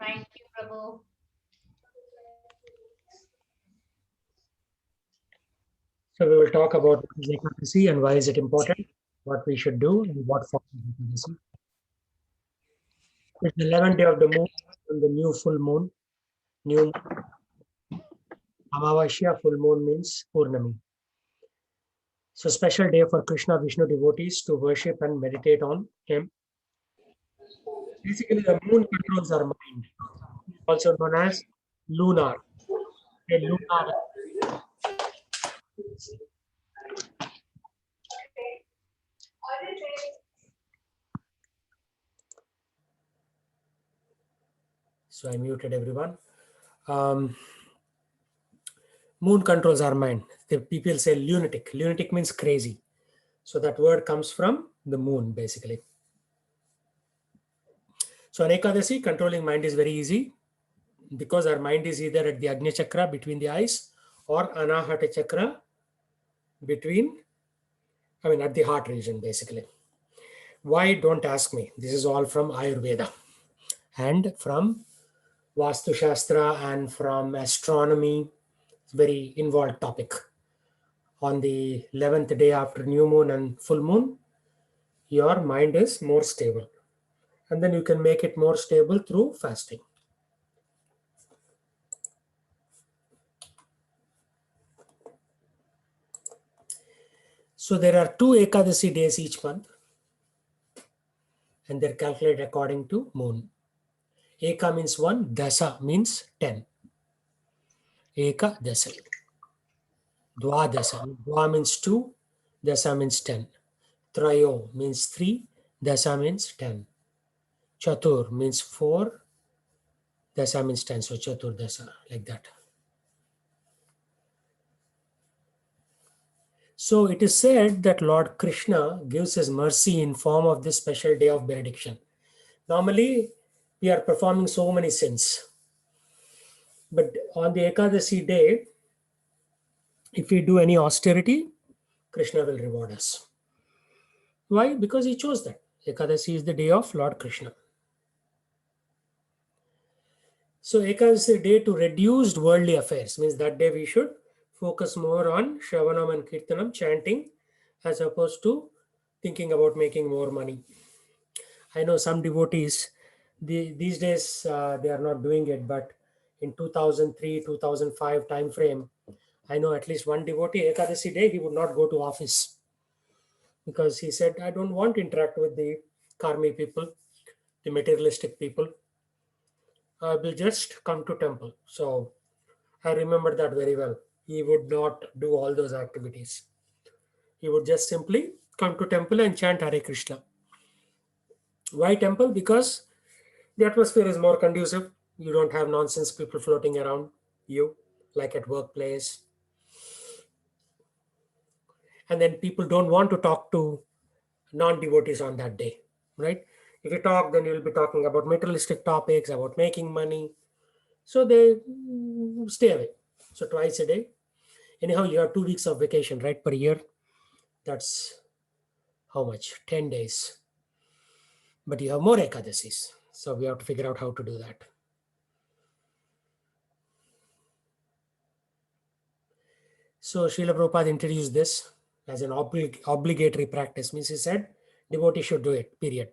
Thank you, Prabhu. So we will talk about what is Ekadasi and why is it important, what we should do, and what form of Ekadasi. It's the 11th day of the moon, and the new full moon. New Amavasya full moon means Purnami. So special day for Krishna Vishnu devotees to worship and meditate on him. Basically, the moon controls our mind, also known as lunar. A lunar. So I muted everyone. Um, Moon controls our mind. The people say lunatic. Lunatic means crazy. So that word comes from the moon, basically. So on Ekadasi, controlling mind is very easy because our mind is either at the Agnya Chakra between the eyes or Anahata Chakra at the heart region, basically. Why? Don't ask me. This is all from Ayurveda and from Vastu Shastra and from astronomy. It's a very involved topic. On the 11th day after new moon and full moon, your mind is more stable. And then you can make it more stable through fasting. So there are 2 Ekadasi days each month, and they're calculated according to moon. Eka means 1, Dasa means 10. Eka Dasa. Dwadasa. Dwa means 2, Dasa means 10. Trayo means 3, Dasa means 10. Chatur means 4, Dasa means 10. So Chatur Dasa, like that. So it is said that Lord Krishna gives his mercy in form of this special day of benediction. Normally, we are performing so many sins. But on the Ekadasi day, if we do any austerity, Krishna will reward us. Why? Because he chose that. Ekadasi is the day of Lord Krishna. So Ekadasi is the day to reduced worldly affairs. Means that day we should focus more on Shravanam and Kirtanam, chanting, as opposed to thinking about making more money. I know some devotees, these days they are not doing it, but in 2003, 2005 time frame, I know at least one devotee, Ekadasi day, he would not go to office because he said, I don't want to interact with the karmi people, the materialistic people. I will just come to temple. So I remember that very well. He would not do all those activities. He would just simply come to temple and chant Hare Krishna. Why temple? Because the atmosphere is more conducive. You don't have nonsense people floating around you, like at workplace. And then people don't want to talk to non-devotees on that day, right? If you talk, then you'll be talking about materialistic topics, about making money. So they stay away. So twice a day. Anyhow, you have 2 weeks of vacation, right, per year. That's how much? 10 days. But you have more Ekadasis. So we have to figure out how to do that. So Srila Prabhupada introduced this as an obligatory practice. Means he said, devotee should do it, period.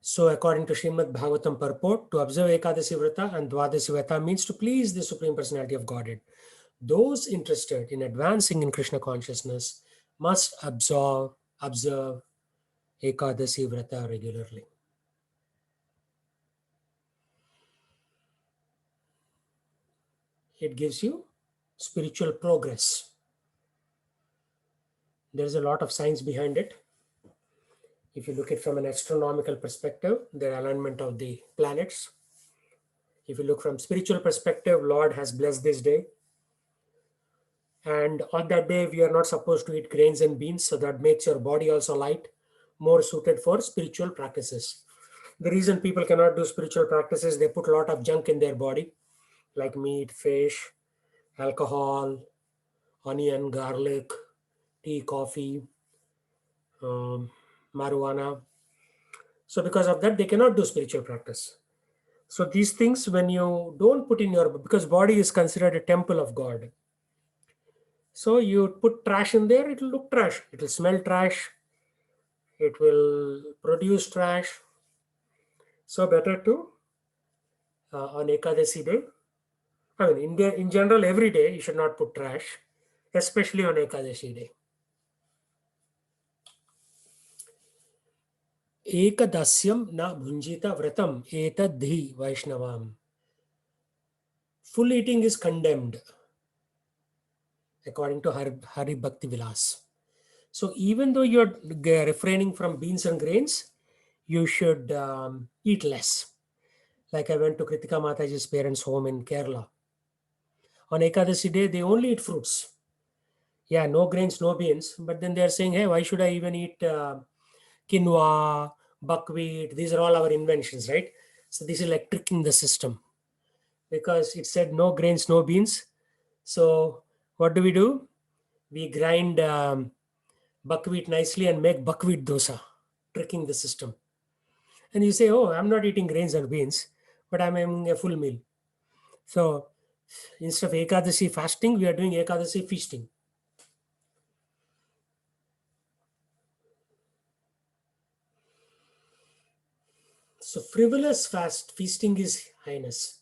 So according to Srimad Bhagavatam purport, to observe Ekadasi Vrata and Dwadasi Vrata means to please the Supreme Personality of Godhead. Those interested in advancing in Krishna consciousness must observe Ekadasi Vrata regularly. It gives you spiritual progress. There's a lot of science behind it. If you look at it from an astronomical perspective, the alignment of the planets. If you look from spiritual perspective, Lord has blessed this day. And on that day, we are not supposed to eat grains and beans, so that makes your body also light, more suited for spiritual practices. The reason people cannot do spiritual practices, they put a lot of junk in their body, like meat, fish, alcohol, onion, garlic, tea, coffee, marijuana. So because of that, they cannot do spiritual practice. So these things, when you don't put in your, because body is considered a temple of God. So you put trash in there, it will look trash. It will smell trash. It will produce trash. So better to on Ekadasi day. I mean, in general, every day you should not put trash, especially on Ekadashi day. Ekadasyam na bhunjita vratam etadhi Vaishnavam. Full eating is condemned according to Hari Bhakti Vilas. So even though you're refraining from beans and grains, you should eat less. Like I went to Kritika Mataji's parents' home in Kerala. On Ekadasi day, they only eat fruits. Yeah, no grains, no beans. But then they're saying, hey, why should I even eat quinoa, buckwheat? These are all our inventions, right? So this is like tricking the system because it said no grains, no beans. So what do? We grind buckwheat nicely and make buckwheat dosa, tricking the system. And you say, oh, I'm not eating grains and beans, but I'm having a full meal. So instead of Ekadasi fasting, we are doing Ekadasi feasting. So frivolous feasting is highness.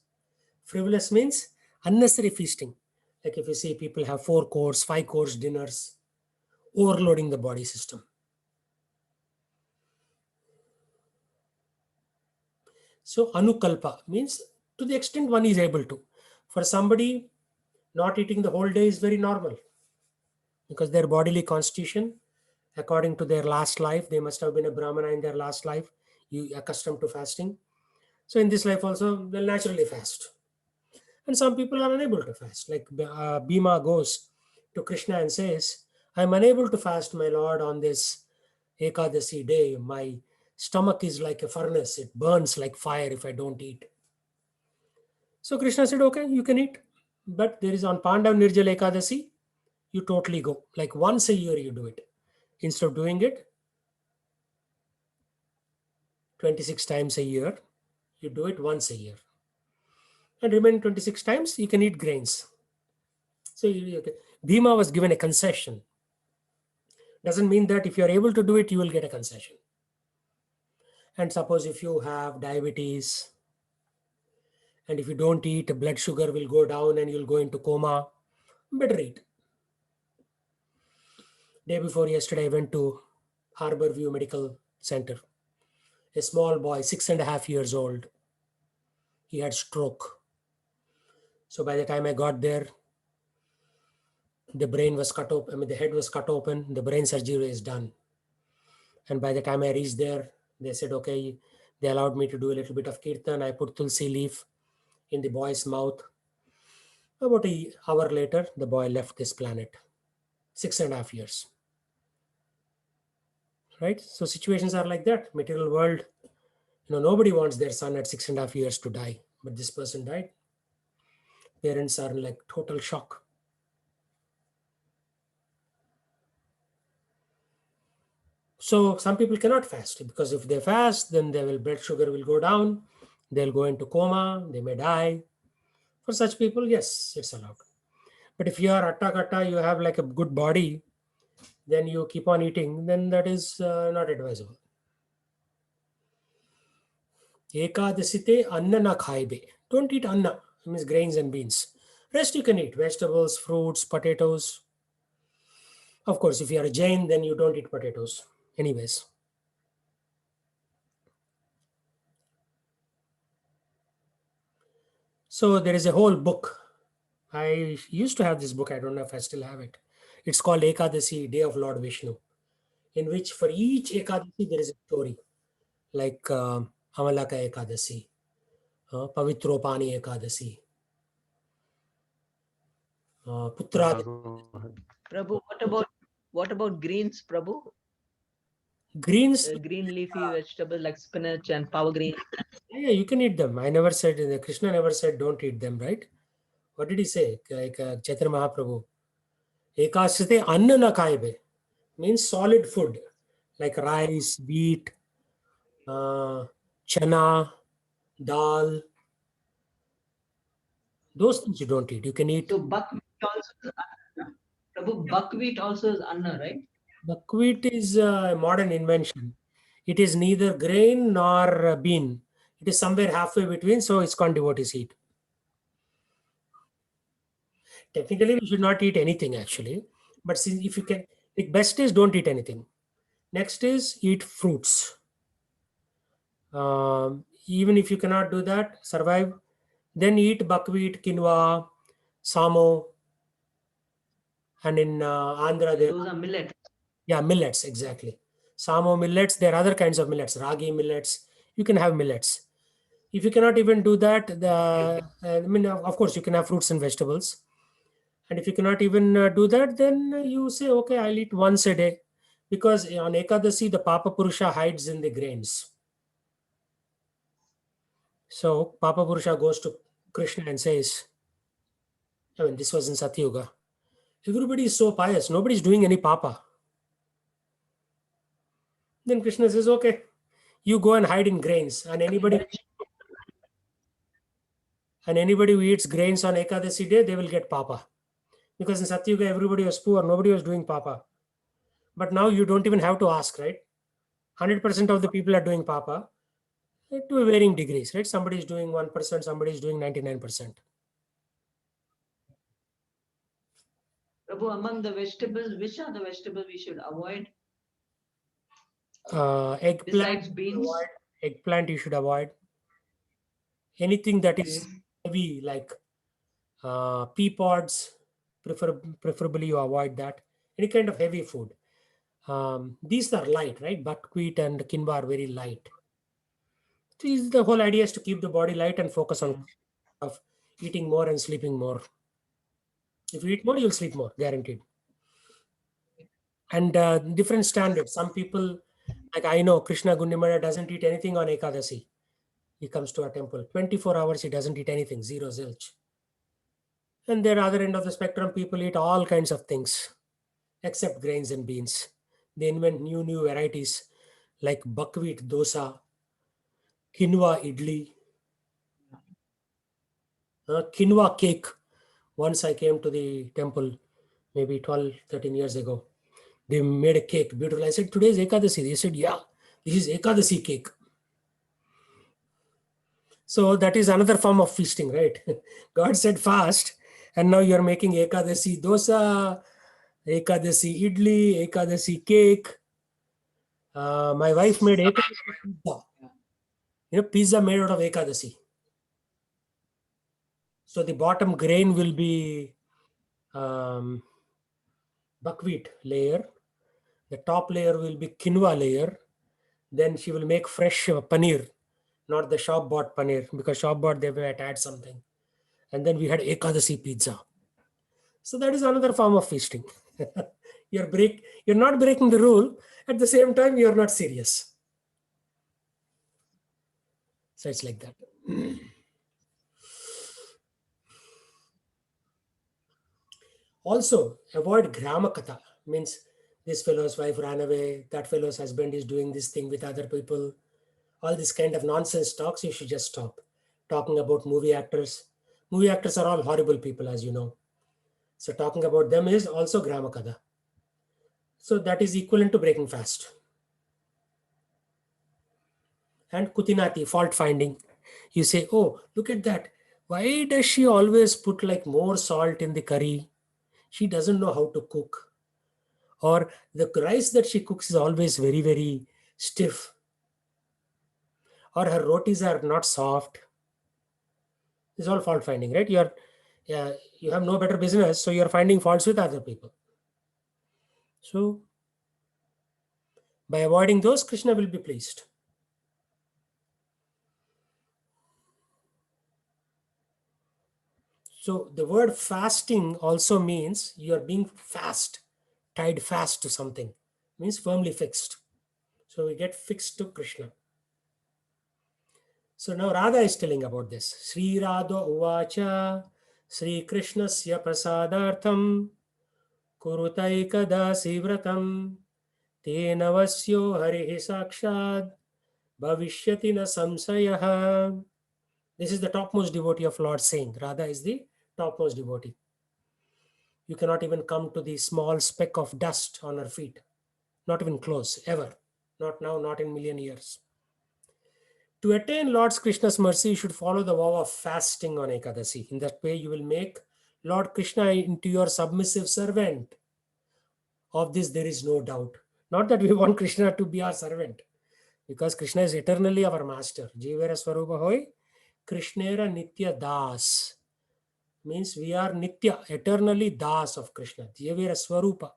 Frivolous means unnecessary feasting. Like if you see people have 4 course, 5 course dinners, overloading the body system. So anukalpa means to the extent one is able to. For somebody, not eating the whole day is very normal because their bodily constitution, according to their last life, they must have been a Brahmana in their last life, you accustomed to fasting. So in this life also, they'll naturally fast. And some people are unable to fast. Like Bhima goes to Krishna and says, I'm unable to fast, my Lord, on this Ekadasi day. My stomach is like a furnace. It burns like fire if I don't eat. So Krishna said, okay, you can eat. But there is on Pandav Nirjal Ekadasi, you totally go. Like once a year you do it. Instead of doing it 26 times a year, you do it once a year. And remaining 26 times, you can eat grains. So Bhima was given a concession. Doesn't mean that if you're able to do it, you will get a concession. And suppose if you have diabetes, and if you don't eat, blood sugar will go down and you'll go into coma, better eat. Day before yesterday, I went to Harbor View Medical Center. A small boy, 6.5 years old, he had stroke. So by the time I got there, the brain was cut open. I mean, the head was cut open. The brain surgery is done. And by the time I reached there, they said, okay, they allowed me to do a little bit of kirtan. I put tulsi leaf in the boy's mouth. About an hour later, the boy left this planet. 6.5 years. Right? So situations are like that. Material world, nobody wants their son at 6.5 years to die. But this person died. Parents are in like total shock. So some people cannot fast because if they fast, then their blood sugar will go down. They'll go into coma. They may die. For such people, yes, it's allowed. But if you are atta katta, you have like a good body, then you keep on eating, then that is not advisable. Ekadasite anna na khaibe. Don't eat anna, it means grains and beans. Rest you can eat vegetables, fruits, potatoes. Of course, if you are a Jain, then you don't eat potatoes. Anyways. So there is a whole book. I used to have this book. I don't know if I still have it. It's called Ekadasi, Day of Lord Vishnu, in which for each Ekadasi there is a story. Like Amalaka Ekadasi, Pavitropani Ekadasi, Putra. Prabhu, what about greens, Prabhu? Greens, Green leafy vegetables like spinach and power green. yeah, you can eat them. I never said, Krishna never said don't eat them, right? What did he say? Like Chaitanya Mahaprabhu. Ekasate anna na kaibe means solid food like rice, wheat, chana, dal. Those things you don't eat. You can eat So buckwheat also is anna. Prabhu, buckwheat also is anna, right? buckwheat is a modern invention. It is neither grain nor bean. It is somewhere halfway between, so it's called devotees eat. Technically, we should not eat anything actually, but since if you can, the best is don't eat anything. Next is eat fruits. Even if you cannot do that, survive. Then eat buckwheat, quinoa, samo, and in Andhra So there, those are millet. yeah, millets exactly. Samo millets. There are other kinds of millets, ragi millets. You can have millets. If you cannot even do that, I mean, of course, you can have fruits and vegetables. And if you cannot even do that, then you say, okay, I'll eat once a day. Because on Ekadasi, the Papa Purusha hides in the grains. So Papa Purusha goes to Krishna and says, I mean, this was in Satyuga. Everybody is so pious. Nobody's doing any Papa. Then Krishna says, okay, you go and hide in grains. And anybody who eats grains on Ekadasi day, they will get Papa. Because in Satyuga, everybody was poor. Nobody was doing Papa. But now you don't even have to ask, right? 100% of the people are doing Papa to a varying degrees, right? Somebody is doing 1%, somebody is doing 99%. Prabhu, among the vegetables, which are the vegetables we should avoid Eggplant, besides beans? avoid. Eggplant you should avoid. Anything that is Okay. heavy, like pea pods, preferably you avoid that. Any kind of heavy food. These are light, right? Buckwheat and quinoa are very light. The whole idea is to keep the body light and focus on of eating more and sleeping more. If you eat more, you'll sleep more, guaranteed. And different standards. Some people, like I know, Krishna Gundimada doesn't eat anything on Ekadasi. He comes to a temple. 24 hours, he doesn't eat anything, zero zilch. And there, other end of the spectrum, people eat all kinds of things except grains and beans. They invent new varieties like buckwheat dosa, quinoa idli, quinoa cake. Once I came to the temple, maybe 12, 13 years ago. They made a cake, beautiful. I said, today is Ekadasi. They said, yeah, this is Ekadasi cake. So that is another form of feasting, right? God said fast, and now you're making Ekadasi dosa, Ekadasi idli, Ekadasi cake. My wife made Ekadasi pizza. Pizza made out of Ekadasi. So the bottom grain will be um, buckwheat layer. The top layer will be quinoa layer. Then she will make fresh paneer, not the shop bought paneer, because shop bought they might add something. And then we had Ekadasi pizza. So that is another form of feasting. You're not breaking the rule. At the same time, you're not serious. So it's like that. Also, avoid gramakatha. Means this fellow's wife ran away, that fellow's husband is doing this thing with other people. All this kind of nonsense talks, you should just stop. Talking about movie actors. Movie actors are all horrible people, as you know. So talking about them is also gramakatha. So that is equivalent to breaking fast. And kutinati, fault finding. You say, oh, look at that. Why does she always put like more salt in the curry? She doesn't know how to cook. Or the rice that she cooks is always very, very stiff. Or her rotis are not soft. It's all fault finding, right? You have no better business, so you're finding faults with other people. So by avoiding those, Krishna will be pleased. So the word fasting also means you're being fast, tied fast to something, means firmly fixed. So we get fixed to Krishna. So now Radha is telling about this. Sri Radha Uvacha Sri Krishnasya Prasadartham Kurutaikadasi Vratam Tenavasyo Harihi Sakshad Bhavishyati na samsayaha. This is the topmost devotee of Lord saying. Radha is the topmost devotee. You cannot even come to the small speck of dust on her feet. Not even close, ever. Not now, not in million years. To attain Lord Krishna's mercy, you should follow the vow of fasting on Ekadasi. In that way, you will make Lord Krishna into your submissive servant. Of this, there is no doubt. Not that we want Krishna to be our servant, because Krishna is eternally our master. Jivera Swarupa Hoy, Krishnera Nitya Das. Means we are Nitya, eternally Das of Krishna. Jivera Swarupa.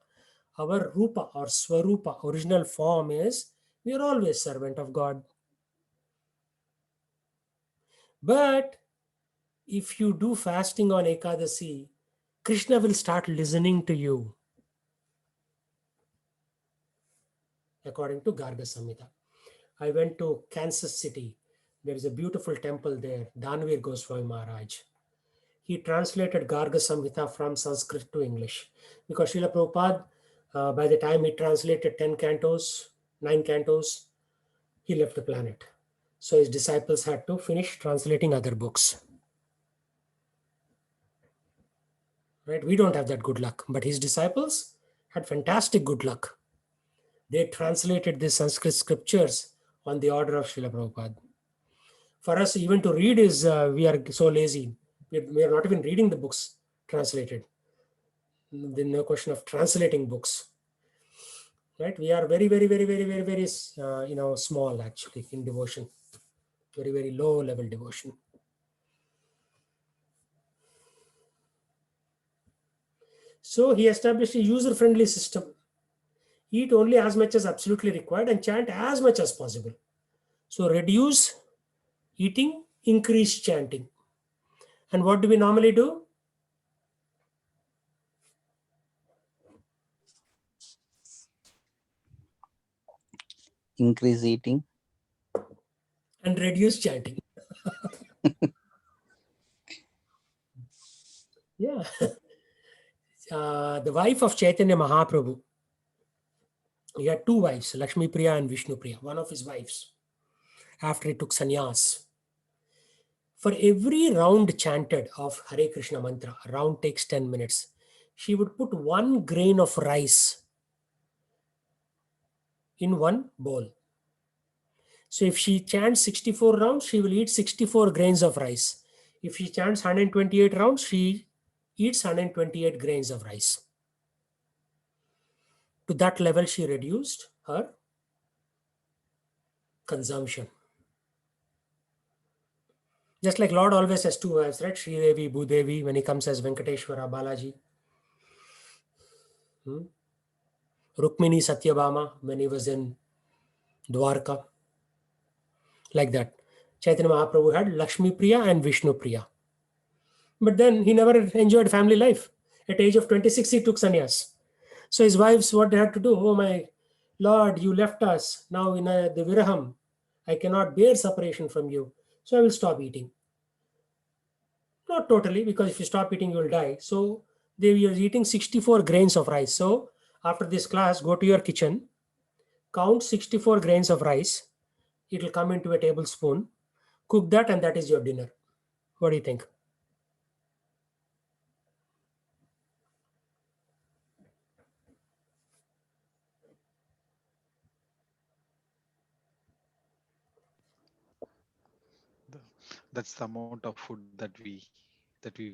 Our Rupa or Swarupa, original form is, we are always servant of God. But if you do fasting on Ekadasi, Krishna will start listening to you. According to Garga Samhita. I went to Kansas City. There is a beautiful temple there, Danvir Goswami Maharaj. He translated Garga Samhita from Sanskrit to English. Because Srila Prabhupada, by the time he translated 10 cantos, 9 cantos, he left the planet. So his disciples had to finish translating other books. Right? We don't have that good luck, but his disciples had fantastic good luck. They translated the Sanskrit scriptures on the order of Srila Prabhupada. For us, even to read is, we are so lazy. We are not even reading the books translated. There's no question of translating books. Right? We are very, very, very, very, very, very, small actually in devotion. Very, very low level devotion. So he established a user-friendly system. Eat only as much as absolutely required and chant as much as possible. So reduce eating, increase chanting. And what do we normally do? Increase eating. And reduce chanting. Yeah. The wife of Chaitanya Mahaprabhu, he had two wives, Lakshmi Priya and Vishnu Priya, one of his wives, after he took sannyas. For every round chanted of Hare Krishna mantra, a round takes 10 minutes, she would put 1 grain of rice in one bowl. So if she chants 64 rounds, she will eat 64 grains of rice. If she chants 128 rounds, she eats 128 grains of rice. To that level, she reduced her consumption. Just like Lord always has two wives, right? Sri Devi, Bhudevi, when he comes as Venkateshwara, Balaji. Rukmini Satyabhama, when he was in Dwarka. Like that. Chaitanya Mahaprabhu had Lakshmi Priya and Vishnu Priya. But then he never enjoyed family life. At age of 26, he took sannyas. So his wives, what they had to do, oh my Lord, you left us. Now in the Viraham, I cannot bear separation from you. So I will stop eating. Not totally, because if you stop eating, you will die. So they were eating 64 grains of rice. So after this class, go to your kitchen, count 64 grains of rice. It will come into a tablespoon. Cook that, and that is your dinner. What do you think? That's the amount of food that we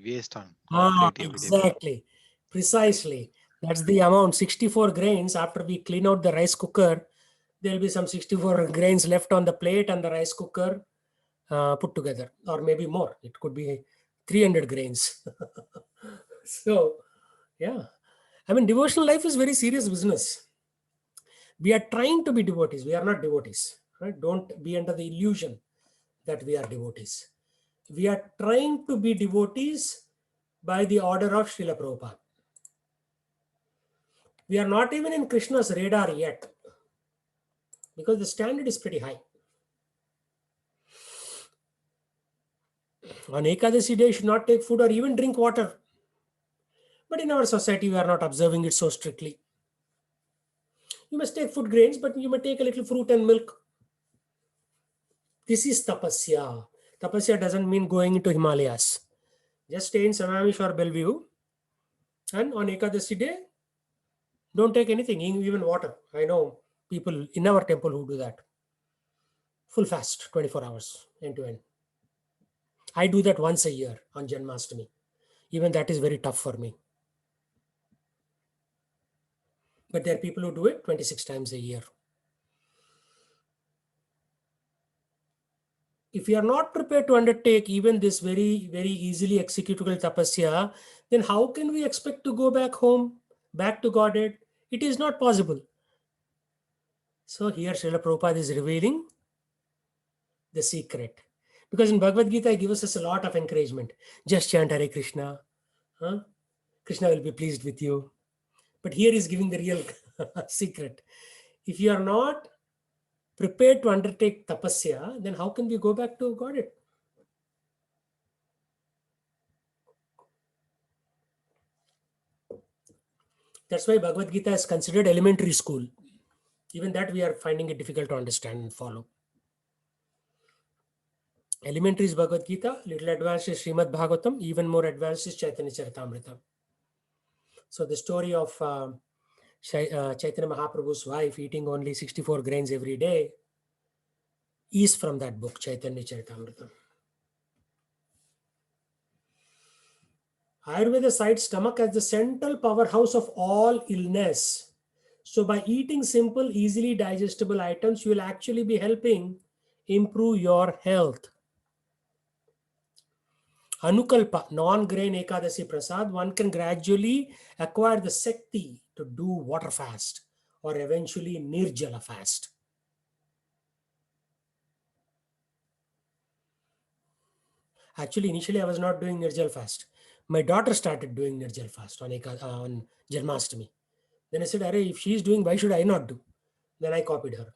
waste on plate every day. Exactly. Precisely. That's the amount. 64 grains. After we clean out the rice cooker, there will be some 64 grains left on the plate and the rice cooker put together, or maybe more. It could be 300 grains. So, yeah. I mean, devotional life is very serious business. We are trying to be devotees. We are not devotees. Right? Don't be under the illusion that we are devotees. We are trying to be devotees by the order of Srila Prabhupada. We are not even in Krishna's radar yet, because the standard is pretty high. On Ekadasi day, you should not take food or even drink water. But in our society, we are not observing it so strictly. You must take food grains, but you may take a little fruit and milk. This is tapasya. Tapasya doesn't mean going into Himalayas. Just stay in Sammamish or Bellevue, and on Ekadasi day, don't take anything, even water. I know people in our temple who do that. Full fast, 24 hours, end to end. I do that once a year on Janmashtami. Even that is very tough for me. But there are people who do it 26 times a year. If you are not prepared to undertake even this very, very easily executable tapasya, then how can we expect to go back home, back to Godhead? It is not possible. So here Srila Prabhupada is revealing the secret. Because in Bhagavad Gita, he gives us a lot of encouragement. Just chant Hare Krishna. Huh? Krishna will be pleased with you. But here is giving the real secret. If you are not prepared to undertake tapasya, then how can we go back to Godhead? That's why Bhagavad Gita is considered elementary school. Even that we are finding it difficult to understand and follow. Elementary is Bhagavad Gita, little advanced is Srimad Bhagavatam, even more advanced is Chaitanya Charitamrita. So the story of Chaitanya Mahaprabhu's wife eating only 64 grains every day is from that book, Chaitanya Charitamrita. Ayurveda cites stomach as the central powerhouse of all illness. So by eating simple, easily digestible items, you will actually be helping improve your health. Anukalpa, non-grain Ekadasi Prasad, one can gradually acquire the Shakti to do water fast or eventually Nirjala fast. Actually, initially I was not doing Nirjal fast. My daughter started doing Nirjal fast on Janmashtami. Then I said, Arey, if she is doing, why should I not do? Then I copied her.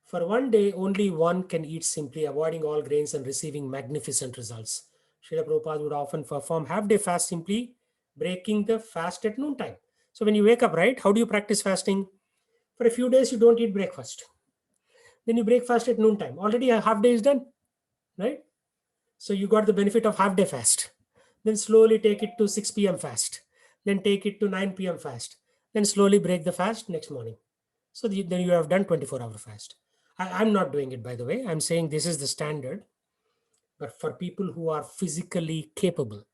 For one day, only one can eat simply, avoiding all grains and receiving magnificent results. Srila Prabhupada would often perform half-day fast, simply breaking the fast at noontime. So when you wake up, right, how do you practice fasting? For a few days, you don't eat breakfast. Then you break fast at noontime. Already a half day is done, right? So you got the benefit of half-day fast. Then slowly take it to 6 p.m. fast. Then take it to 9 p.m. fast. Then slowly break the fast next morning. So then you have done 24-hour fast. I'm not doing it, by the way. I'm saying this is the standard. But for people who are physically capable.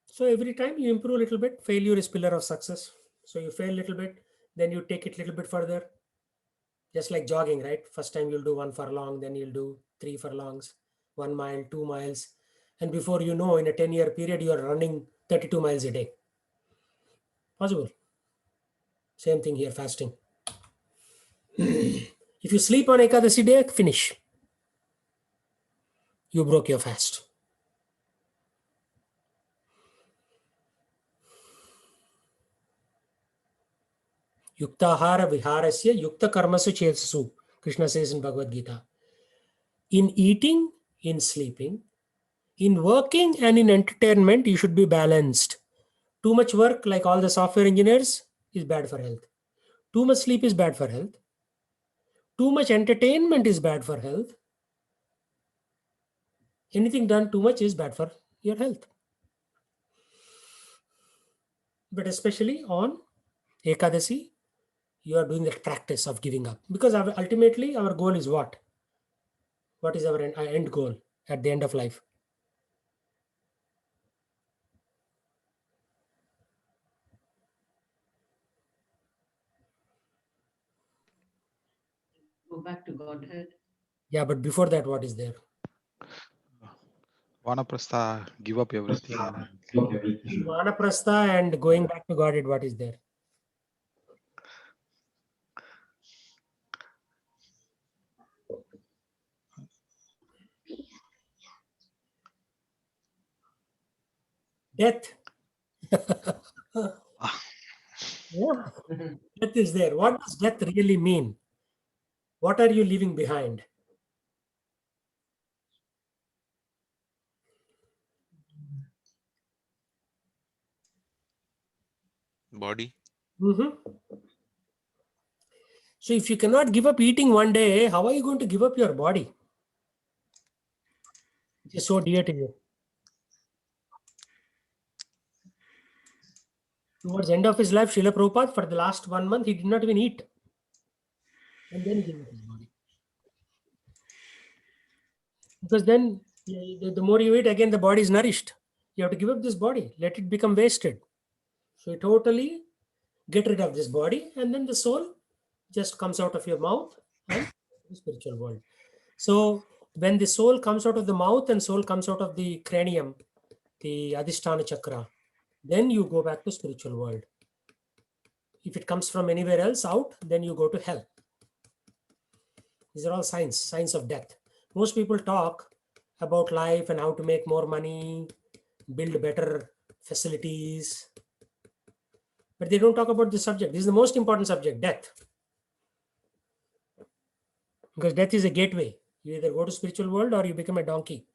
So every time you improve a little bit, failure is pillar of success. So you fail a little bit, then you take it a little bit further. Just like jogging, right? First time you'll do 1 furlong, then you'll do 3 furlongs, 1 mile, 2 miles. And before you know, in a 10-year period, you are running 32 miles a day. Possible. Same thing here, fasting. If you sleep on Ekadasi day, finish. You broke your fast. Yuktahara viharasya yukta karmasu chesasu, Krishna says in Bhagavad Gita. In eating, in sleeping, in working and in entertainment, you should be balanced. Too much work, like all the software engineers, is bad for health. Too much sleep is bad for health. Too much entertainment is bad for health. Anything done too much is bad for your health. But especially on Ekadasi, you are doing the practice of giving up. Because ultimately, our goal is what? What is our end goal at the end of life? Go back to Godhead. Yeah, but before that, what is there? Vanaprastha, give up everything. Vanaprastha and going back to Godhead, what is there? Death. Yeah, death is there. What does death really mean? What are you leaving behind? body. Mhm. So if you cannot give up eating one day, how are you going to give up your body? Which is so dear to you. Towards the end of his life, Srila Prabhupada, for the last 1 month, he did not even eat. And then he gave up his body. Because then the more you eat, again, the body is nourished. You have to give up this body, let it become wasted. So you totally get rid of this body, and then the soul just comes out of your mouth and the spiritual world. So when the soul comes out of the mouth and soul comes out of the cranium, the Adhisthana chakra, then you go back to spiritual world. If it comes from anywhere else out, then you go to hell. These are all signs of death. Most people talk about life and how to make more money, build better facilities, but they don't talk about this subject. This is the most important subject, death. Because death is a gateway. You either go to spiritual world or you become a donkey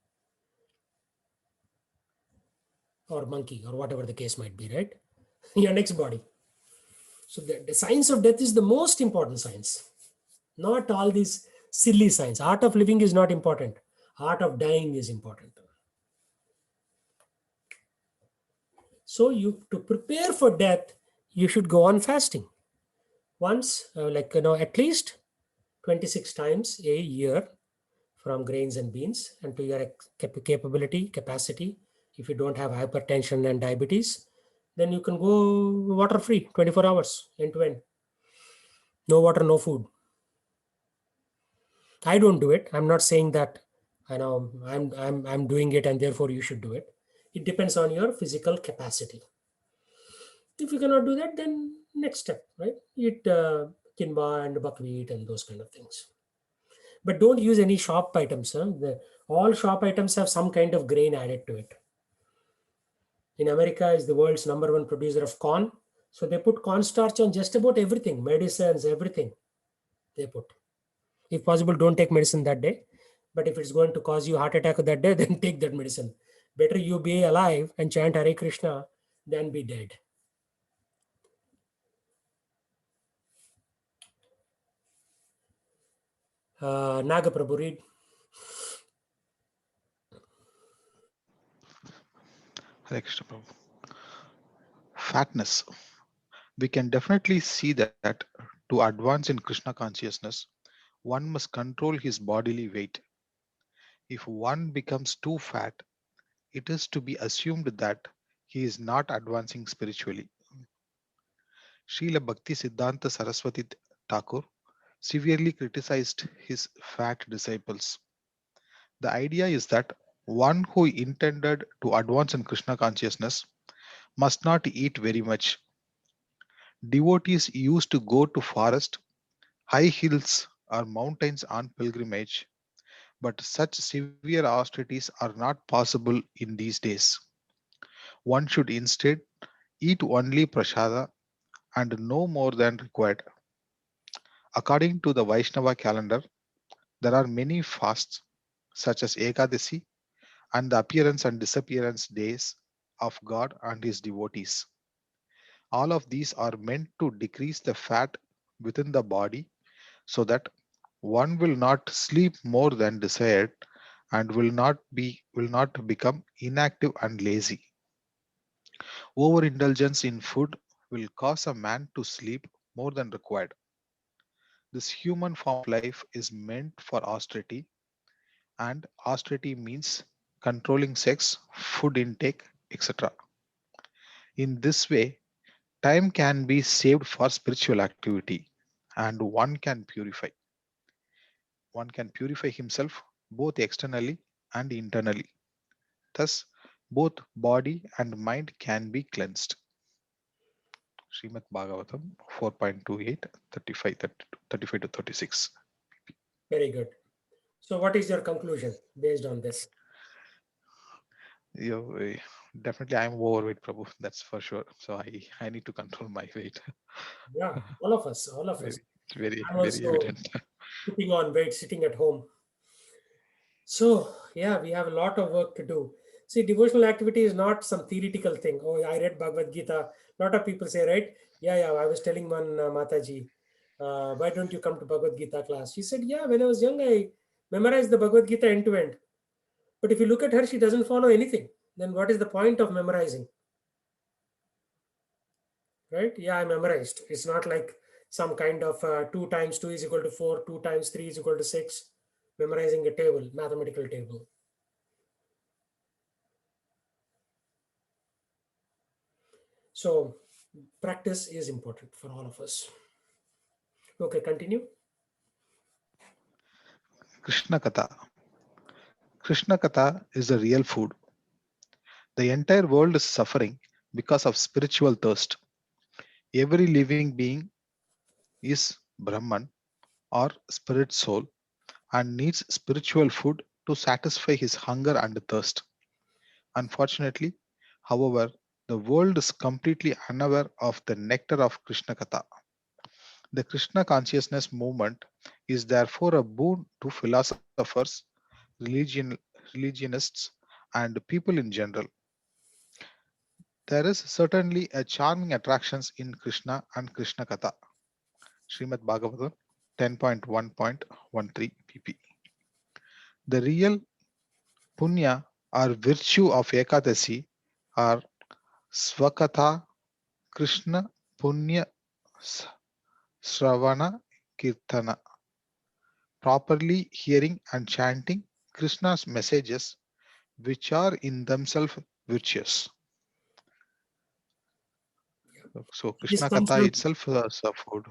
or monkey or whatever the case might be, right? Your next body. So the science of death is the most important science. Not all these silly science. Art of living is not important. Art of dying is important. So you to prepare for death, you should go on fasting. Once, at least 26 times a year from grains and beans, and to your capacity. If you don't have hypertension and diabetes, then you can go water free 24 hours end to end. No water, no food. I don't do it. I'm not saying that I know I'm doing it and therefore you should do it. It depends on your physical capacity. If you cannot do that, then next step, right? Eat quinoa and buckwheat and those kind of things. But don't use any shop items. All shop items have some kind of grain added to it. In America is the world's #1 producer of corn. So they put cornstarch on just about everything, medicines, everything they put. If possible, don't take medicine that day. But if it's going to cause you heart attack that day, then take that medicine. Better you be alive and chant Hare Krishna than be dead. Naga Prabhu, read. Hare Krishna Prabhu. Fatness. We can definitely see that to advance in Krishna consciousness, one must control his bodily weight. If one becomes too fat, it is to be assumed that he is not advancing spiritually. Srila Bhakti Siddhanta Saraswati Thakur severely criticized his fat disciples. The idea is that one who intended to advance in Krishna consciousness must not eat very much. Devotees used to go to forest, high hills, or mountains on pilgrimage, but such severe austerities are not possible in these days. One should instead eat only prasada and no more than required. According to the Vaishnava calendar, there are many fasts such as Ekadasi and the appearance and disappearance days of God and his devotees. All of these are meant to decrease the fat within the body so that one will not sleep more than desired and will not become inactive and lazy. Overindulgence in food will cause a man to sleep more than required. This human form of life is meant for austerity, and austerity means controlling sex, food intake, etc. In this way, time can be saved for spiritual activity and one can purify himself both externally and internally. Thus, both body and mind can be cleansed. Srimad Bhagavatam 4.28, 35, 35 to 36. Very good. So what is your conclusion based on this? Definitely, I'm overweight, Prabhu. That's for sure. So I need to control my weight. Yeah, all of us. Very, it's very, I'm very also evident. putting on weight, sitting at home. So yeah, we have a lot of work to do. See, devotional activity is not some theoretical thing. Oh, I read Bhagavad Gita. A lot of people say, right? Yeah, I was telling one Mataji, why don't you come to Bhagavad Gita class? She said, yeah, when I was young, I memorized the Bhagavad Gita end to end. But if you look at her, she doesn't follow anything. Then what is the point of memorizing? Right? Yeah, I memorized. It's not like some kind of 2 times 2 is equal to 4, 2 times 3 is equal to 6, memorizing a table, mathematical table. So practice is important for all of us. Okay, continue. Krishna Katha. Krishna Katha is the real food. The entire world is suffering because of spiritual thirst. Every living being is Brahman or spirit soul and needs spiritual food to satisfy his hunger and thirst. Unfortunately, however, the world is completely unaware of the nectar of Krishna Katha. The Krishna consciousness movement is therefore a boon to philosophers, religion, religionists, and people in general. There is certainly a charming attractions in Krishna and Krishna Katha. Srimad Bhagavatam 10.1.13 pp. The real punya or virtue of Ekadasi are Swakatha, Krishna, Punya, Sravana, Kirtana. Properly hearing and chanting Krishna's messages, which are in themselves virtuous. So This Krishna comes Katha from, itself is a food.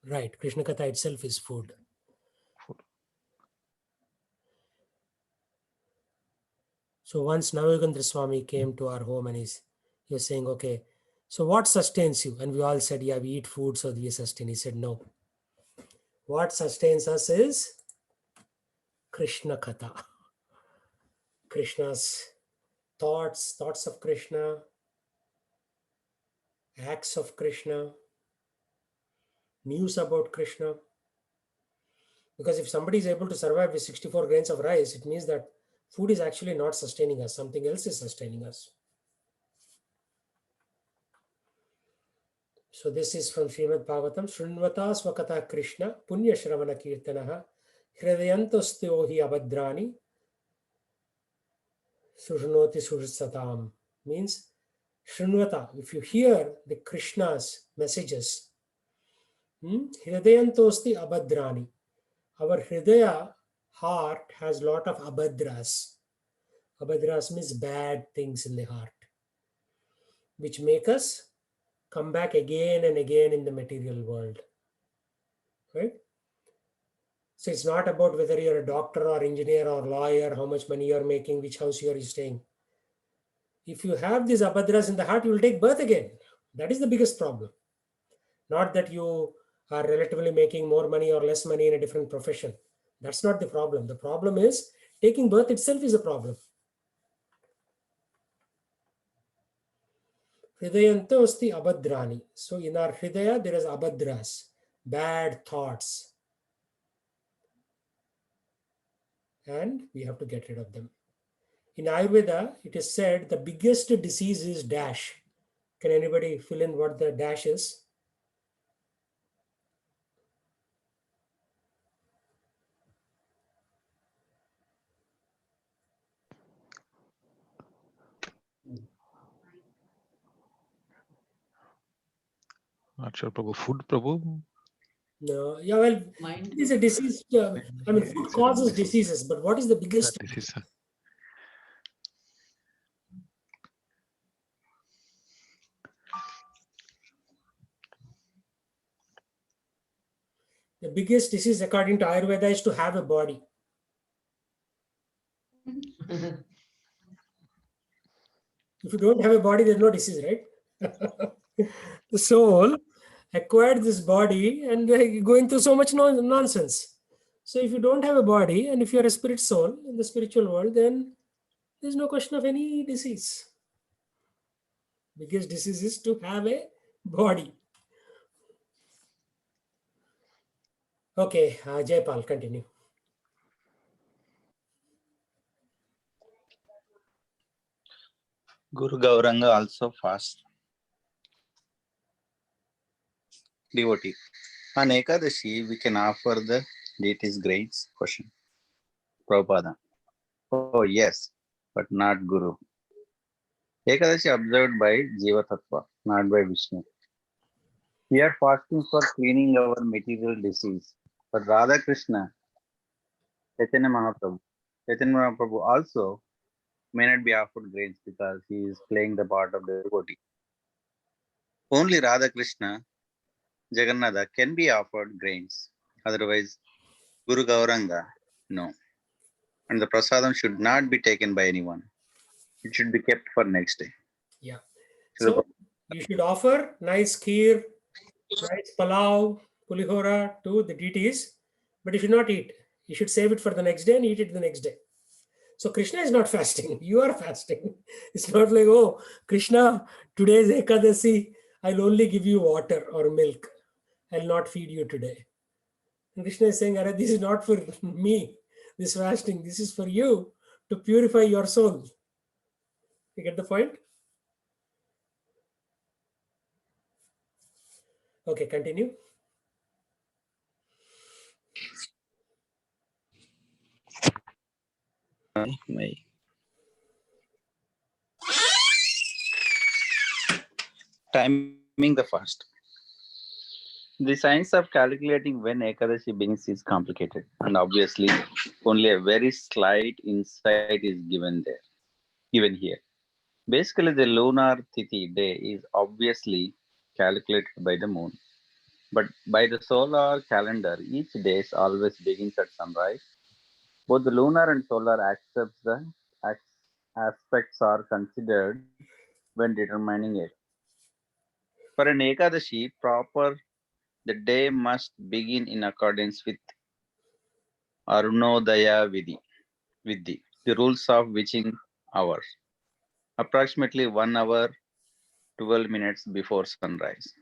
right, Krishna Katha itself is food. So once Navayogandra Swami came to our home and he was saying, okay, so what sustains you? And we all said, yeah, we eat food, so we sustain. He said, no. What sustains us is Krishna Katha. Krishna's thoughts of Krishna, acts of Krishna, news about Krishna. Because if somebody is able to survive with 64 grains of rice, it means that food is actually not sustaining us. Something else is sustaining us. So this is from Srimad Bhagavatam. Shrunvata swakata Krishna punya shravana kirtanaha hridayantostyo hi abhadrani sushnoti sursatam. Means Shrunvata, if you hear the Krishna's messages, hridayantosti abhadrani. Our hridaya heart has lot of abhadras. Abhadras means bad things in the heart, which make us come back again and again in the material world. Right? So it's not about whether you're a doctor or engineer or lawyer, how much money you're making, which house you're staying. If you have these abhadras in the heart, you will take birth again. That is the biggest problem. Not that you are relatively making more money or less money in a different profession. That's not the problem. The problem is taking birth itself is a problem. Hridayanta osti abhadrani. So in our hridaya, there is abhadras, bad thoughts. And we have to get rid of them. In Ayurveda, it is said the biggest disease is dash. Can anybody fill in what the dash is? Not sure, Prabhu. Food, Prabhu. No, yeah, well, Mind. it is a disease. I mean, food causes diseases, but what is the biggest? This is The biggest disease, according to Ayurveda, is to have a body. If you don't have a body, there's no disease, right? The soul acquired this body and going through so much nonsense. So if you don't have a body and if you're a spirit soul in the spiritual world, then there's no question of any disease. Biggest disease is to have a body. Okay, Jaypal, continue. Guru Gauranga also fast. Devotee. On Ekadashi, we can offer the deities grains. Question. Prabhupada. Oh, yes, but not Guru. Ekadashi observed by Jiva Tattva, not by Vishnu. We are fasting for cleaning our material disease. But Radha Krishna, Chaitanya Mahaprabhu also may not be offered grains because he is playing the part of the devotee. Only Radha Krishna, Jagannatha can be offered grains. Otherwise, Guru Gauranga, no. And the prasadam should not be taken by anyone. It should be kept for next day. Yeah. So you should offer nice kheer, nice palau, pulihora to the deities, but you should not eat. You should save it for the next day and eat it the next day. So Krishna is not fasting. You are fasting. It's not like, oh, Krishna, today is Ekadasi. I'll only give you water or milk. I'll not feed you today. And Krishna is saying, this is not for me, this fasting. This is for you to purify your soul. You get the point? Okay, continue. Timing the fast. The science of calculating when Ekadashi begins is complicated, and obviously only a very slight insight is given here. Basically, the lunar Tithi day is obviously calculated by the moon. But by the solar calendar, each day always begins at sunrise. Both the lunar and solar aspects are considered when determining it. For an Ekadashi, the day must begin in accordance with Arunodaya Vidhi, the rules of witching hours, approximately 1 hour, 12 minutes before sunrise.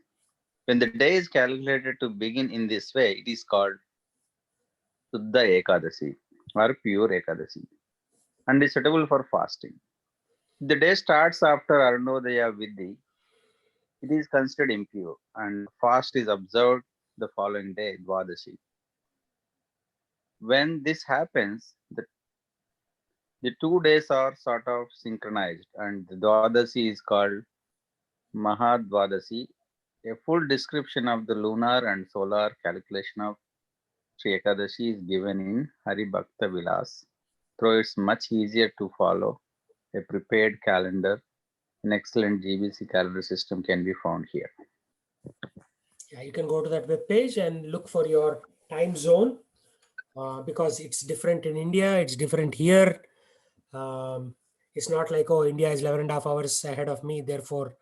When the day is calculated to begin in this way, it is called Suddha Ekadasi or pure Ekadasi and is suitable for fasting. If the day starts after Arunodaya Vidhi, it is considered impure and fast is observed the following day, Dwadashi. When this happens, the 2 days are sort of synchronized and the Dwadashi is called Mahadvadasi. A full description of the lunar and solar calculation of Sri Ekadashi is given in Hari Bhakta Vilas. Though it's much easier to follow, a prepared calendar, an excellent GBC calendar system can be found here. Yeah, you can go to that web page and look for your time zone because it's different in India, it's different here. It's not like, oh, India is 11 and a half hours ahead of me, therefore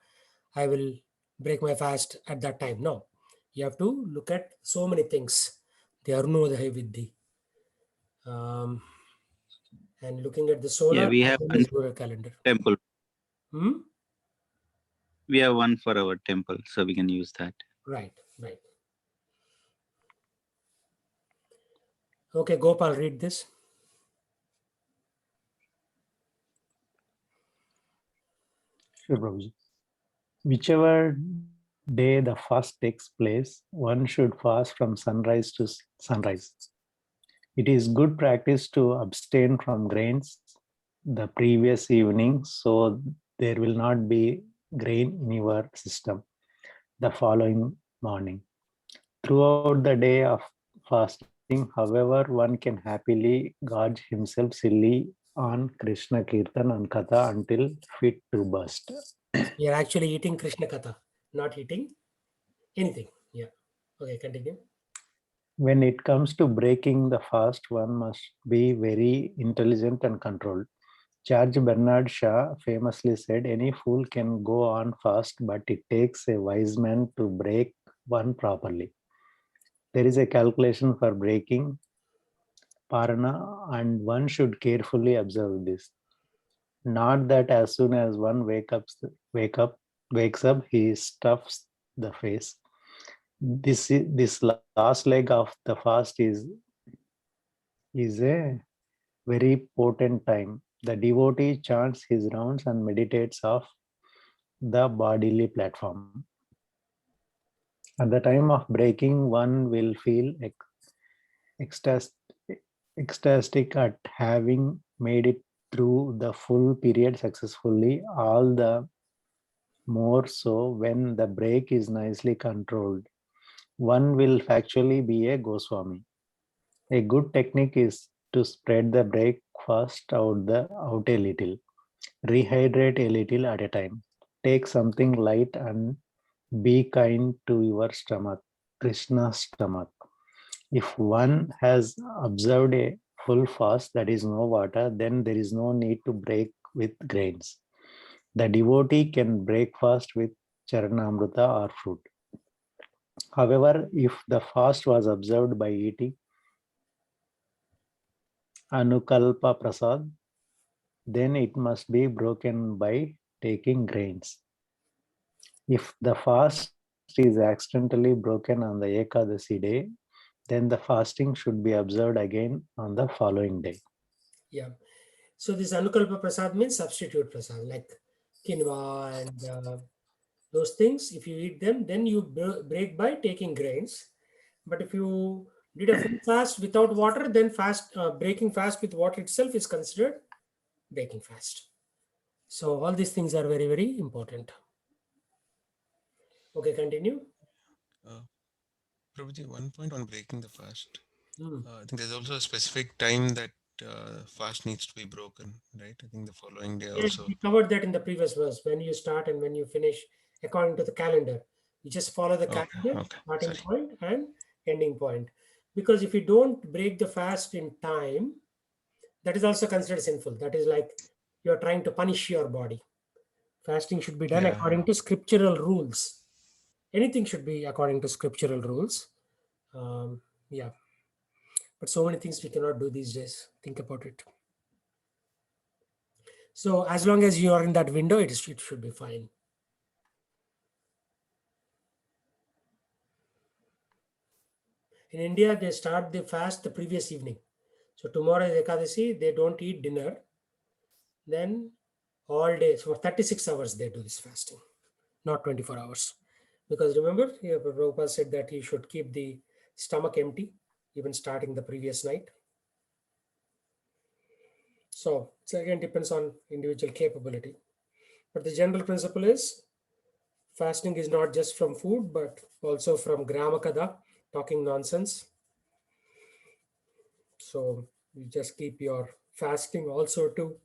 I will break my fast at that time. No, you have to look at so many things. The Arunodaya Vidhi. And looking at the solar Yeah, we have as well as lunar calendar. temple. Hmm? We have one for our temple, so we can use that. Right. Okay, Gopal, read this. Sure, Prabhuji. Whichever day the fast takes place, one should fast from sunrise to sunrise. It is good practice to abstain from grains the previous evening so there will not be grain in your system the following morning. Throughout the day of fasting, however, one can happily gorge himself silly on Krishna Kirtan and Katha until fit to burst. You're actually eating Krishna Katha, not eating anything. Yeah. Okay, continue. When it comes to breaking the fast, one must be very intelligent and controlled. George Bernard Shaw famously said, any fool can go on fast, but it takes a wise man to break one properly. There is a calculation for breaking parana, and one should carefully observe this. Not that as soon as one wakes up, he stuffs the face. This last leg of the fast is a very potent time. The devotee chants his rounds and meditates off the bodily platform. At the time of breaking, one will feel ecstatic at having made it through the full period successfully, all the more so when the break is nicely controlled. One will factually be a Goswami. A good technique is to spread the break first out a little, rehydrate a little at a time. Take something light and be kind to your stomach, Krishna's stomach. If one has observed a full fast, that is no water, then there is no need to break with grains. The devotee can break fast with charanamrita or fruit. However, if the fast was observed by eating Anukalpa Prasad, then it must be broken by taking grains. If the fast is accidentally broken on the Ekadasi day, then the fasting should be observed again on the following day. Yeah. So this Anukalpa Prasad means substitute prasad, like quinoa and those things. If you eat them, then you break by taking grains. But if you did a full fast without water, then breaking fast with water itself is considered breaking fast. So all these things are very, very important. Okay, continue. Prabhuji, one point on breaking the fast. Hmm. I think there's also a specific time that fast needs to be broken, right? I think the following day Yes, also. we covered that in the previous verse. When you start and when you finish, according to the calendar, you just follow the Okay, calendar, okay, starting sorry. point and ending point. Because if you don't break the fast in time, that is also considered sinful. That is like you're trying to punish your body. Fasting should be done Yeah, according to scriptural rules. Anything should be according to scriptural rules. Yeah, but so many things we cannot do these days. Think about it. So as long as you are in that window, it should be fine. In India, they start the fast the previous evening. So tomorrow is Ekadasi, they don't eat dinner. Then all day, so for 36 hours, they do this fasting, not 24 hours. Because remember, Prabhupada said that you should keep the stomach empty, even starting the previous night. So it again depends on individual capability. But the general principle is fasting is not just from food, but also from Gramakada, talking nonsense. So you just keep your fasting also to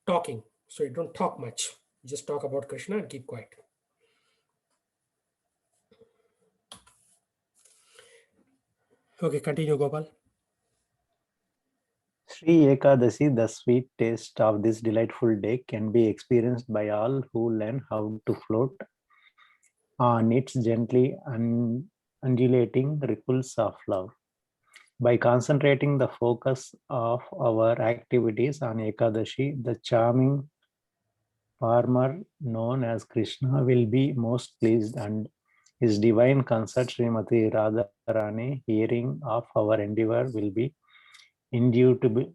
talking. So you don't talk much. You just talk about Krishna and keep quiet. Okay, continue, Gopal. Sri Ekadasi, the sweet taste of this delightful day, can be experienced by all who learn how to float on its gently undulating ripples of love. By concentrating the focus of our activities on Ekadashi, the charming farmer known as Krishna will be most pleased, and his divine consort Srimati Radharani, hearing of our endeavor, will be indubitably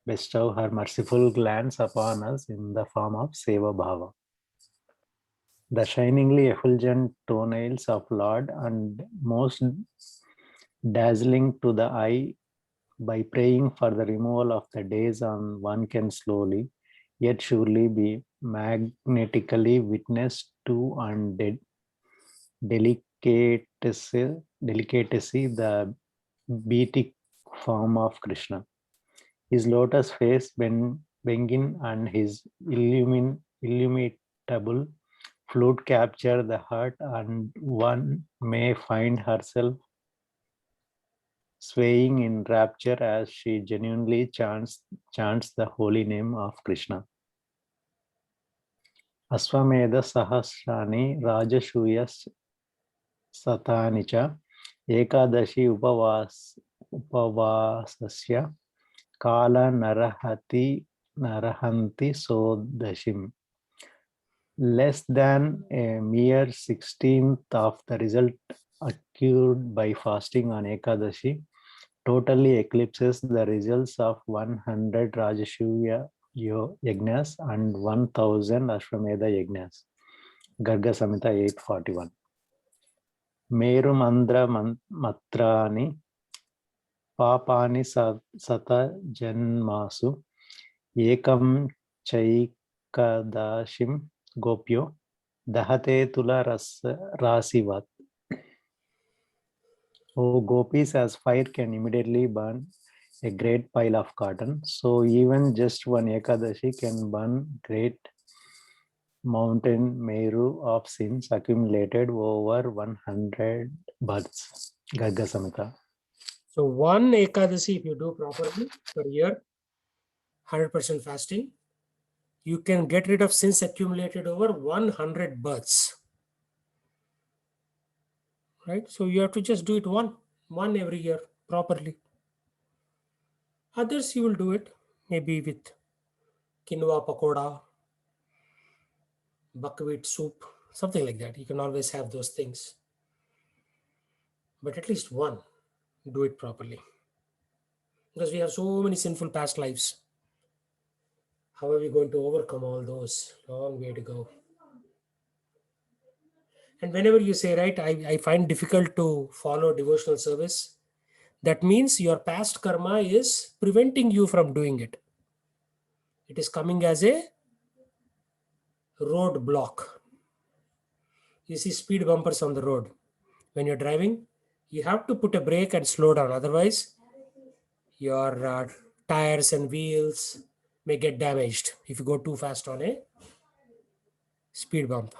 bestow her merciful glance upon us in the form of Seva Bhava. The shiningly effulgent toenails of Lord and most dazzling to the eye, by praying for the removal of the days on, one can slowly yet surely be magnetically witness to and delicacy the beatific form of Krishna. His lotus face, Bengin, and his illimitable flute capture the heart, and one may find herself swaying in rapture as she genuinely chants the holy name of Krishna. Aswamedha Sahasrani Rajashuya Satanicha Ekadashi Upavasasya Kala Narahanti Sodashim. Less than a mere 16th of the result occurred by fasting on Ekadashi, totally eclipses the results of 100 Rajasuya Yajnas and 1000 Ashwamedha Yajnas. Garga Samhita 841. Meru Mandra Matrani Papani Sata Janmasu Ekam Chaikadashim Gopyo Dahate Tula Rasivat. Oh, gopis, as fire can immediately burn a great pile of cotton, so even just one Ekadashi can burn great mountain Meru of sins accumulated over 100 births. Garga Samhita. So one Ekadasi, if you do properly per year, 100% fasting, you can get rid of sins accumulated over 100 births. Right? So you have to just do it one every year properly. Others you will do it maybe with quinoa pakoda, buckwheat soup, something like that. You can always have those things. But at least one, do it properly. Because we have so many sinful past lives. How are we going to overcome all those? Long way to go. And whenever you say, right, I find difficult to follow devotional service, that means your past karma is preventing you from doing it. It is coming as a road block. You see speed bumpers on the road. When you're driving, you have to put a brake and slow down. Otherwise, your tires and wheels may get damaged if you go too fast on a speed bump.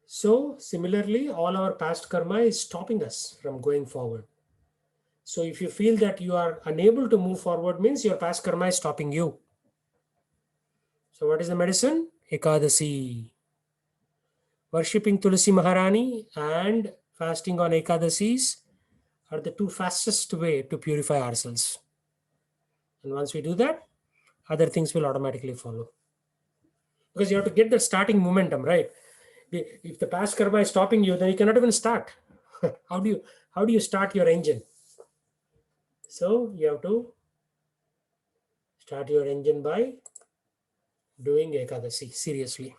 So similarly, all our past karma is stopping us from going forward. So if you feel that you are unable to move forward, means your past karma is stopping you. So what is the medicine? Ekadasi. Worshipping Tulsi Maharani and fasting on Ekadasis are the two fastest way to purify ourselves. And once we do that, other things will automatically follow. Because you have to get the starting momentum, right? If the past karma is stopping you, then you cannot even start. How do you start your engine? So you have to start your engine by doing Ekadasi seriously.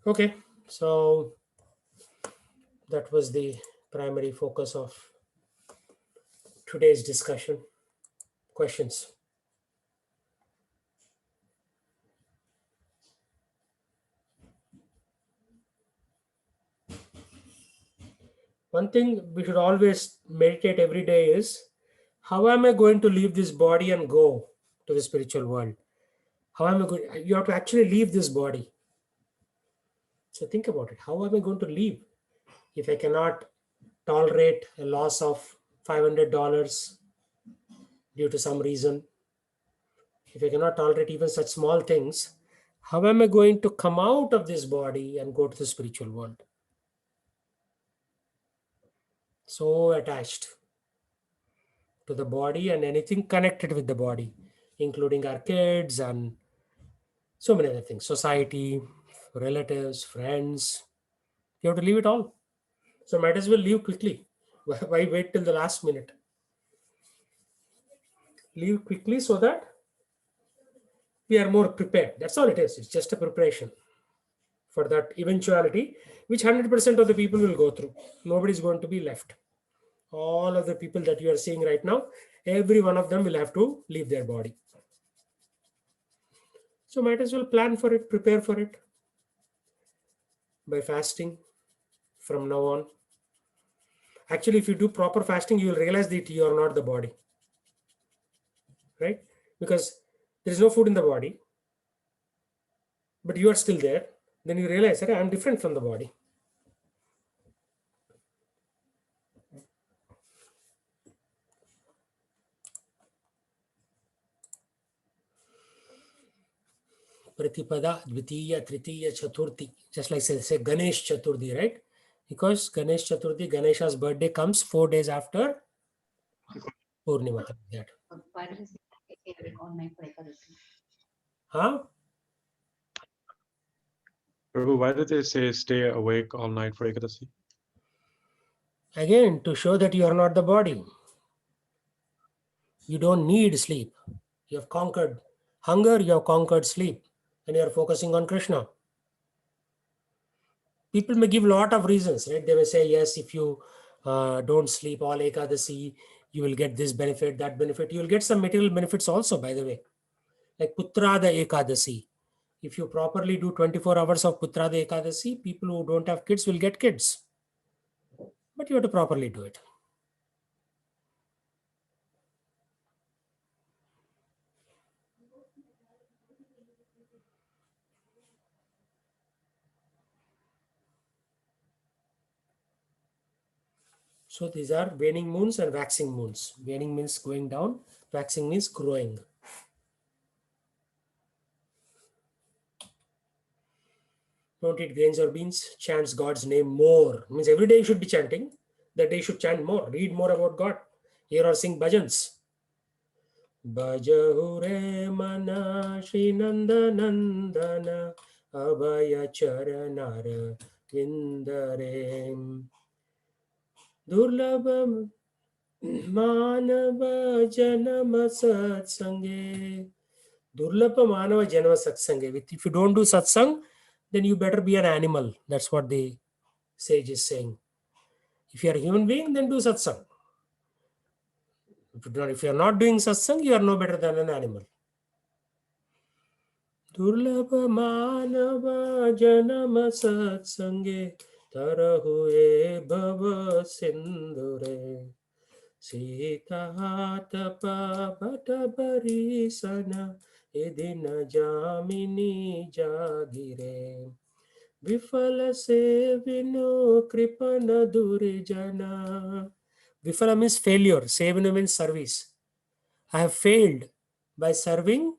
Okay, so that was the primary focus of today's discussion. Questions? One thing we should always meditate every day is, how am I going to leave this body and go to the spiritual world? How am I going? You have to actually leave this body. So think about it. How am I going to leave if I cannot tolerate a loss of $500 due to some reason? If I cannot tolerate even such small things, how am I going to come out of this body and go to the spiritual world? So attached to the body and anything connected with the body, including our kids and so many other things, society, relatives, friends. You have to leave it all. So might as well leave quickly. Why wait till the last minute? Leave quickly so that we are more prepared. That's all it is. It's just a preparation for that eventuality, which 100% of the people will go through. Nobody is going to be left. All of the people that you are seeing right now, every one of them will have to leave their body. So might as well plan for it, prepare for it by fasting from now on. Actually, if you do proper fasting, you will realize that you are not the body, right? Because there is no food in the body, but you are still there. Then you realize that I am different from the body. Pratipada, Dvitiya, Tritiya, Chaturthi, just like say Ganesh Chaturthi, right? Because Ganesh Chaturthi, Ganesha's birthday comes 4 days after Purnima. That. Huh? Prabhu, why did they say stay awake all night for Ekadasi? Again, to show that you are not the body. You don't need sleep. You have conquered hunger, you have conquered sleep, and you are focusing on Krishna. People may give a lot of reasons, right? They may say, yes, if you don't sleep all Ekadasi, you will get this benefit, that benefit. You will get some material benefits also, by the way. Like Putrada Ekadasi. If you properly do 24 hours of Putrada Ekadasi, people who don't have kids will get kids. But you have to properly do it. So these are waning moons and waxing moons. Waning means going down, waxing means growing. Don't eat grains or beans, chants God's name more. Means every day you should be chanting. That day you should chant more, read more about God. Hear or sing bhajans. Bhajahure mana Shri Nanda Nandana Abhaya Charanara Vindare Durlabha Manava Janama Satsange. Durlabha Manava Janama Satsange. If you don't do satsang, then you better be an animal. That's what the sage is saying. If you are a human being, then do satsang. If you are not doing satsang, you are no better than an animal. Durlabha manava janama satsange tarahue bhava sindhure Sita tapa bhatabari sana edina jamini jagire Vifala sevinu kripana durijana. Vifala means failure. Sevinu means service. I have failed by serving.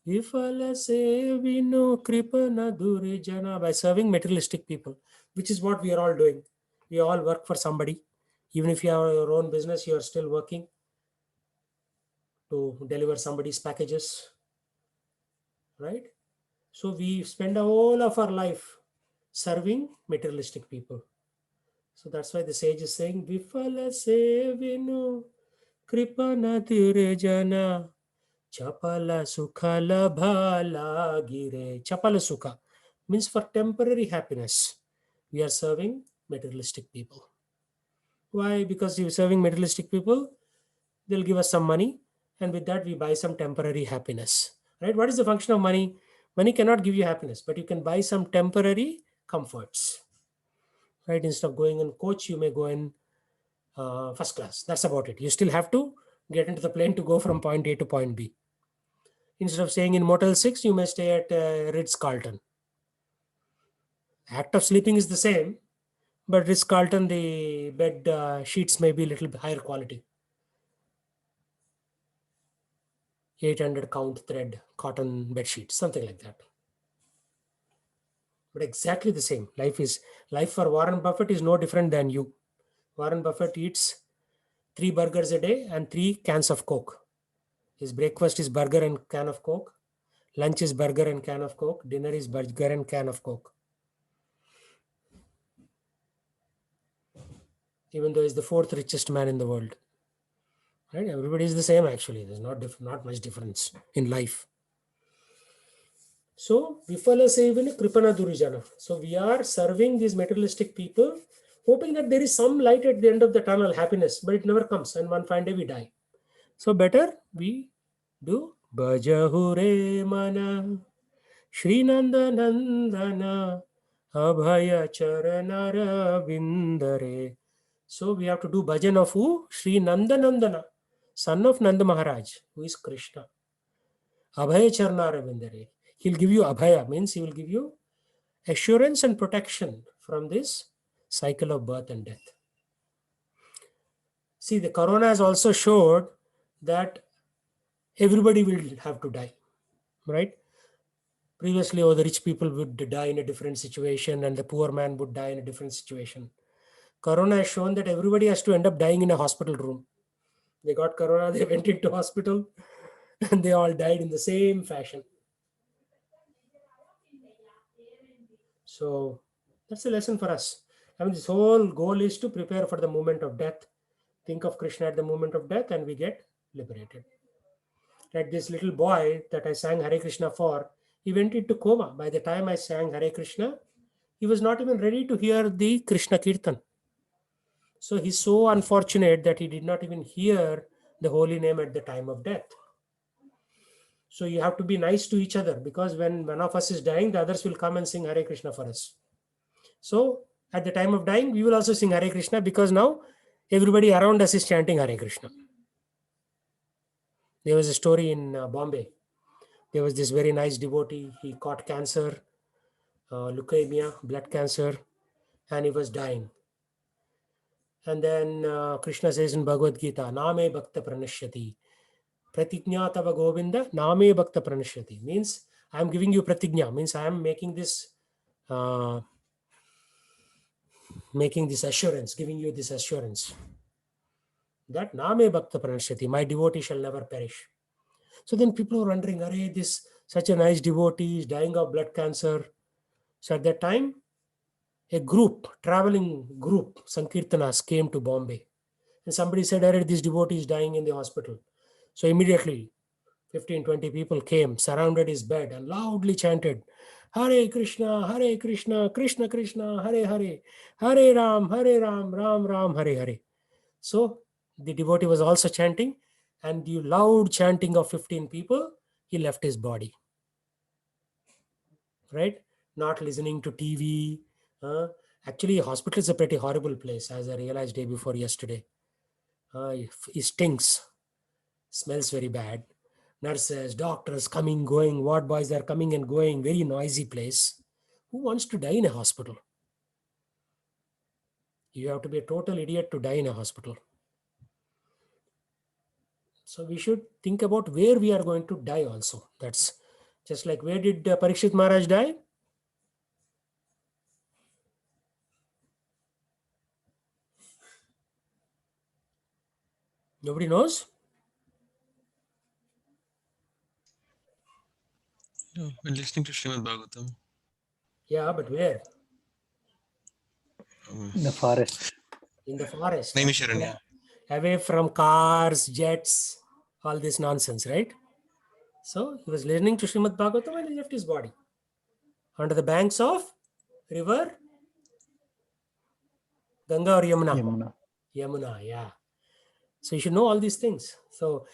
Vifala sevinu kripana durijana. By serving materialistic people, which is what we are all doing. We all work for somebody. Even if you have your own business, you are still working to deliver somebody's packages. Right? So we spend all of our life serving materialistic people. So that's why the sage is saying, Vifala sevinu kripana direjana chapala sukha labhala gire. Chapala sukha means for temporary happiness. We are serving materialistic people. Why? Because you're serving materialistic people, they'll give us some money, and with that we buy some temporary happiness. Right? What is the function of money? Money cannot give you happiness, but you can buy some temporary comforts. Right? Instead of going in coach, you may go in first class. That's about it. You still have to get into the plane to go from point A to point B. Instead of staying in Motel 6, you may stay at Ritz-Carlton. Act of sleeping is the same, but Ritz-Carlton, the bed sheets may be a little higher quality. 800 count thread, cotton bed sheets, something like that. But exactly the same. Life for Warren Buffett is no different than you. Warren Buffett eats 3 burgers a day and 3 cans of Coke. His breakfast is burger and can of Coke. Lunch is burger and can of Coke. Dinner is burger and can of Coke. Even though he's the 4th richest man in the world. Right? Everybody is the same actually. There's not much difference in life. So, Vifala Sevini Kripana Durijana. So, we are serving these materialistic people, hoping that there is some light at the end of the tunnel, happiness, but it never comes, and one fine day we die. So, better we do Bhajahure Mana Shri Nanda Nandana Abhaya Charanara Vindare. So, we have to do bhajan of who? Shri Nanda Nandana, son of Nanda Maharaj, who is Krishna. Abhaya Charanara Vindare. He'll give you abhaya, means he will give you assurance and protection from this cycle of birth and death. See, the corona has also showed that everybody will have to die, right? Previously, the rich people would die in a different situation and the poor man would die in a different situation. Corona has shown that everybody has to end up dying in a hospital room. They got corona, they went into hospital, and they all died in the same fashion. So that's a lesson for us. I mean, this whole goal is to prepare for the moment of death. Think of Krishna at the moment of death and we get liberated. Like this little boy that I sang Hare Krishna for, he went into coma. By the time I sang Hare Krishna, he was not even ready to hear the Krishna Kirtan. So he's so unfortunate that he did not even hear the holy name at the time of death. So you have to be nice to each other, because when one of us is dying, the others will come and sing Hare Krishna for us. So at the time of dying, we will also sing Hare Krishna, because now everybody around us is chanting Hare Krishna. There was a story in Bombay. There was this very nice devotee. He caught cancer, leukemia, blood cancer, and he was dying. And then Krishna says in Bhagavad Gita, Name Bhakta Pranashyati. Pratignya Tava Govinda, Name Bhakta Pranashyati. Means I am giving you pratignya, means I am making this assurance, giving you this assurance that Name Bhakta Pranashyati, my devotee shall never perish. So then people are wondering, Arey, this such a nice devotee is dying of blood cancer. So at that time, a traveling group, Sankirtanas, came to Bombay. And somebody said, Arey, this devotee is dying in the hospital. So immediately 15, 20 people came, surrounded his bed and loudly chanted, Hare Krishna, Krishna Krishna, Hare Hare, Hare Ram, Ram Ram, Hare Hare. So the devotee was also chanting, and the loud chanting of 15 people, he left his body. Right? Not listening to TV. Actually, hospital is a pretty horrible place, as I realized day before yesterday. It stinks, smells very bad. Nurses, doctors coming, going, ward boys are coming and going, very noisy place. Who wants to die in a hospital? You have to be a total idiot to die in a hospital. So we should think about where we are going to die also. That's just like, where did Parikshit Maharaj die? Nobody knows? No, when listening to Srimad Bhagavatam. Yeah, but where? In the forest. In the forest. Naimisharanya. Away from cars, jets, all this nonsense, right? So he was listening to Srimad Bhagavatam and he left his body under the banks of river Ganga or Yamuna? Yamuna. Yamuna, yeah. So you should know all these things. So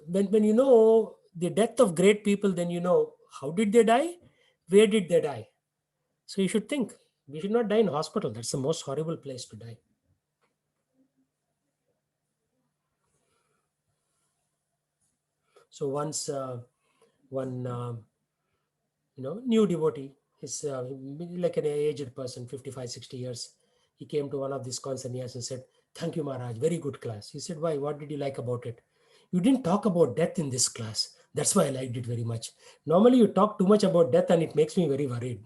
when you know the death of great people, then you know how did they die, where did they die. So you should think, we should not die in hospital. That's the most horrible place to die. So once one new devotee, is like an aged person, 55, 60 years. He came to one of these consannyas and said, thank you, Maharaj, very good class. He said, why? What did you like about it? You didn't talk about death in this class. That's why I liked it very much. Normally you talk too much about death and it makes me very worried.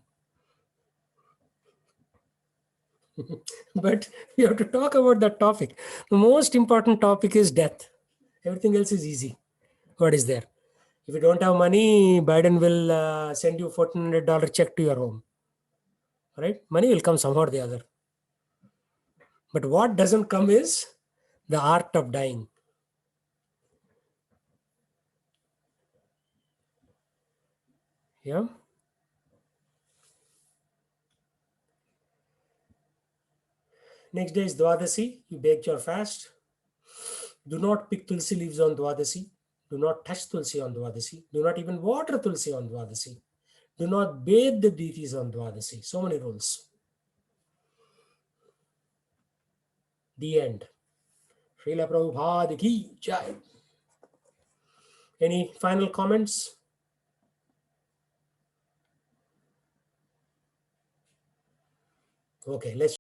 But you have to talk about that topic. The most important topic is death. Everything else is easy. What is there? If you don't have money, Biden will send you $1,400 check to your home. Right? Money will come somehow or the other. But what doesn't come is the art of dying. Yeah. Next day is Dwadasi. You bake your fast. Do not pick tulsi leaves on Dwadasi. Do not touch tulsi on Dwadasi. Do not even water tulsi on Dwadasi. Do not bathe the deities on Dwadasi. So many rules. The end. Srila Prabhupada ki jai. Any final comments? Okay, let's